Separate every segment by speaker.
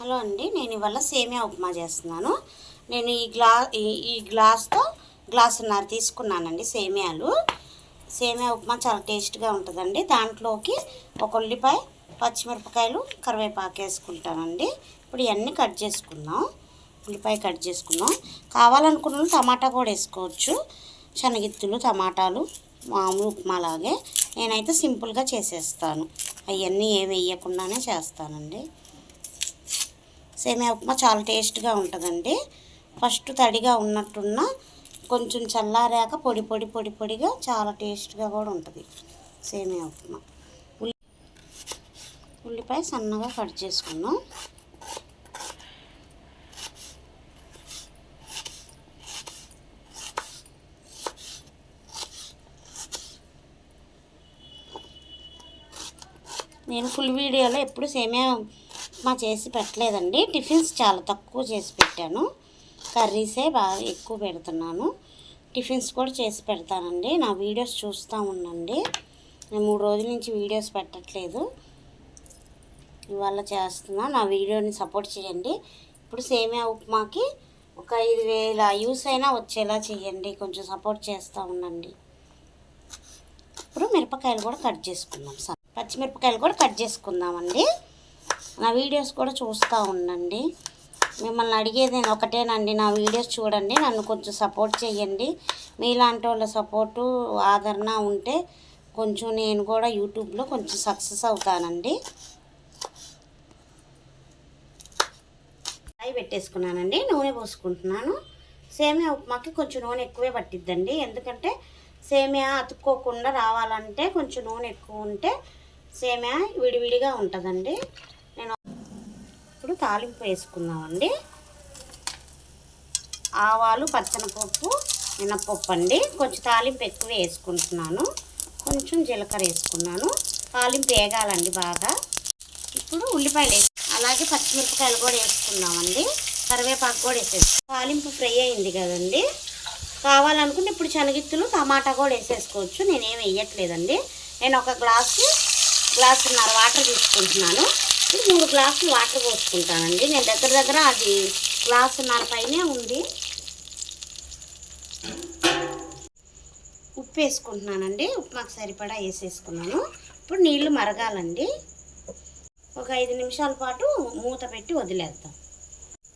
Speaker 1: Hello అండి, నేను ఇవాళ సేమియా ఉప్మా చేస్తున్నాను. నేను ఈ గ్లాస్తో గ్లాసున్నర తీసుకున్నానండి సేమియాలు. సేమియా ఉప్మా చాలా టేస్ట్గా ఉంటుందండి. దాంట్లోకి ఒక ఉల్లిపాయ, పచ్చిమిరపకాయలు, కరివేపాకు వేసుకుంటానండి. ఇప్పుడు ఇవన్నీ కట్ చేసుకుందాం. ఉల్లిపాయ కట్ చేసుకుందాం. కావాలనుకున్న టమాటా కూడా వేసుకోవచ్చు. శనగిత్తులు, టమాటాలు మామూలు ఉప్మా లాగే. నేనైతే సింపుల్గా చేసేస్తాను. అవన్నీ ఏమి వేయకుండానే చేస్తానండి. సేమియా ఉప్మా చాలా టేస్ట్గా ఉంటుందండి. ఫస్ట్ తడిగా ఉన్నట్టున్న కొంచెం చల్లారాక పొడిగా చాలా టేస్ట్గా కూడా ఉంటుంది సేమియా ఉప్మా. ఉల్లిపాయ సన్నగా కట్ చేసుకున్నాం. నేను ఫుల్ వీడియోలో ఎప్పుడు సేమియా ఉప్మా చేసి పెట్టలేదండి. టిఫిన్స్ చాలా తక్కువ చేసి పెట్టాను. కర్రీసే బాగా ఎక్కువ పెడుతున్నాను. టిఫిన్స్ కూడా చేసి పెడతానండి. నా వీడియోస్ చూస్తూ ఉండండి. నేను 3 రోజుల నుంచి వీడియోస్ పెట్టట్లేదు. ఇవాళ చేస్తున్నా. నా వీడియోని సపోర్ట్ చేయండి. ఇప్పుడు సేమియా ఉప్మాకి ఒక 5,000 వ్యూస్ అయినా వచ్చేలా చేయండి. కొంచెం సపోర్ట్ చేస్తూ ఉండండి. ఇప్పుడు మిరపకాయలు కూడా కట్ చేసుకుందాం. పచ్చిమిరపకాయలు కూడా కట్ చేసుకుందామండి. నా వీడియోస్ కూడా చూస్తూ ఉండండి. మిమ్మల్ని అడిగేది ఒకటేనండి, నా వీడియోస్ చూడండి, నన్ను కొంచెం సపోర్ట్ చేయండి. మీలాంటి వాళ్ళ సపోర్టు ఆదరణ ఉంటే కొంచెం నేను కూడా యూట్యూబ్లో కొంచెం సక్సెస్ అవుతానండి. అవి పెట్టేసుకున్నానండి. నూనె పోసుకుంటున్నాను. సేమియా ఉప్మాకి కొంచెం నూనె ఎక్కువే పట్టిద్దండి. ఎందుకంటే సేమియా అతుక్కోకుండా రావాలంటే కొంచెం నూనె ఎక్కువ ఉంటే సేమియా విడివిడిగా ఉంటుందండి. నేను ఇప్పుడు తాలింపు వేసుకున్నామండి. ఆవాలు, పచ్చనపప్పు, మినప్పప్పు అండి. కొంచెం తాలింపు ఎక్కువ వేసుకుంటున్నాను. కొంచెం జీలకర్ర వేసుకున్నాను. తాలింపు వేగాలండి బాగా. ఇప్పుడు ఉల్లిపాయలు అలాగే పచ్చిమిరపకాయలు కూడా వేసుకున్నామండి. కరివేపాకు కూడా వేసేసి తాలింపు ఫ్రై అయింది కదండి. కావాలనుకుంటే ఇప్పుడు శనగిత్తులు, టమాటా కూడా వేసేసుకోవచ్చు. నేనేం వేయట్లేదండి. నేను ఒక గ్లాసున్నర వాటర్ తీసుకుంటున్నాను. ఇప్పుడు 3 గ్లాసులు వాటర్ పోసుకుంటానండి. నేను దగ్గర అది గ్లాసున్నర పైనే ఉంది. ఉప్పు వేసుకుంటున్నానండి. ఉప్మాకు సరిపడా వేసేసుకున్నాను. ఇప్పుడు నీళ్లు మరగాలండి. ఒక 5 నిమిషాల పాటు మూత పెట్టి వదిలేద్దాం.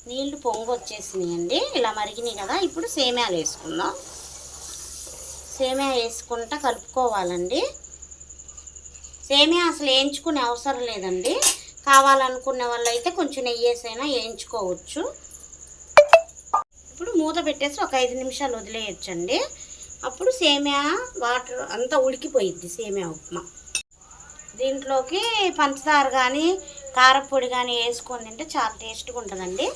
Speaker 1: నీళ్లు పొంగు వచ్చేసినాయండి. ఇలా మరిగినాయి కదా. ఇప్పుడు సేమియాలు వేసుకుందాం. సేమియా వేసుకుంటా కలుపుకోవాలండి. సేమియా అసలు వేయించుకునే అవసరం లేదండి. కావాలనుకునే వాళ్ళు అయితే కొంచెం నెయ్యి వేసైనా వేయించుకోవచ్చు. ఇప్పుడు మూత పెట్టేసి ఒక 5 నిమిషాలు వదిలేయచ్చండి. అప్పుడు సేమియా వాటర్ అంతా ఉడికిపోయిద్ది సేమియా ఉప్మా. దీంట్లోకి పంచదార కానీ కారపొడి కానీ వేసుకొని తింటే చాలా టేస్ట్గా ఉంటుందండి.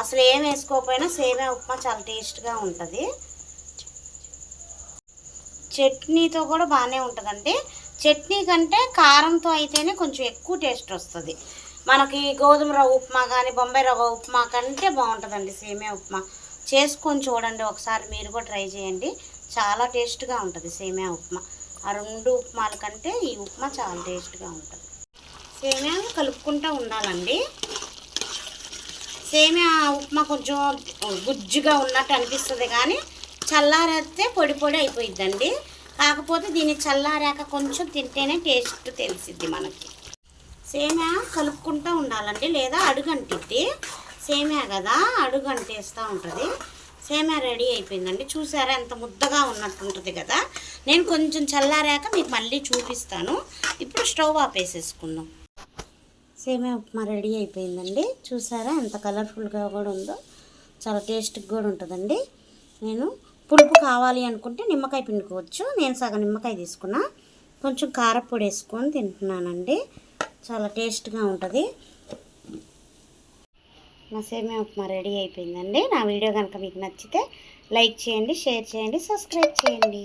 Speaker 1: అసలు ఏం వేసుకోకపోయినా సేమియా ఉప్మా చాలా టేస్ట్గా ఉంటుంది. చట్నీతో కూడా బాగానే ఉంటుందండి. చట్నీ కంటే కారంతో అయితేనే కొంచెం ఎక్కువ టేస్ట్ వస్తుంది. మనకి గోధుమ రవ్వ ఉప్మా కానీ బొంబాయి రవ్వ ఉప్మా కంటే బాగుంటుందండి సేమియా ఉప్మా. చేసుకొని చూడండి ఒకసారి, మీరు కూడా ట్రై చేయండి. చాలా టేస్ట్గా ఉంటుంది సేమియా ఉప్మా. ఆ 2 ఉప్మాల కంటే ఈ ఉప్మా చాలా టేస్ట్గా ఉంటుంది. సేమియా కలుపుకుంటూ ఉండాలండి. సేమియా ఉప్మా కొంచెం గుజ్జుగా ఉన్నట్టు అనిపిస్తుంది కానీ చల్లారితే పొడి అయిపోయిద్దండి. కాకపోతే దీన్ని చల్లారాక కొంచెం తింటేనే టేస్ట్ తెలిసిద్ది మనకి. సేమియా కలుపుకుంటూ ఉండాలండి, లేదా అడుగంటిద్ది. సేమియా కదా, అడుగంటేస్తూ ఉంటుంది. సేమియా రెడీ అయిపోయిందండి. చూసారా ఎంత ముద్దగా ఉన్నట్టుంటుంది కదా. నేను కొంచెం చల్లారాక మీకు మళ్ళీ చూపిస్తాను. ఇప్పుడు స్టవ్ ఆపేసేసుకుందాం. సేమియా ఉప్మా రెడీ అయిపోయిందండి. చూసారా ఎంత కలర్ఫుల్గా కూడా ఉందో. చాలా టేస్ట్గా కూడా ఉంటుందండి. నేను పులుపు కావాలి అనుకుంటే నిమ్మకాయ పిండుకోవచ్చు. నేను సగం నిమ్మకాయ తీసుకున్నా. కొంచెం కారపొడి వేసుకొని తింటున్నానండి. చాలా టేస్ట్గా ఉంటుంది. నా సేమియా ఉప్మా రెడీ అయిపోయిందండి. నా వీడియో కనుక మీకు నచ్చితే లైక్ చేయండి, షేర్ చేయండి, సబ్స్క్రైబ్ చేయండి.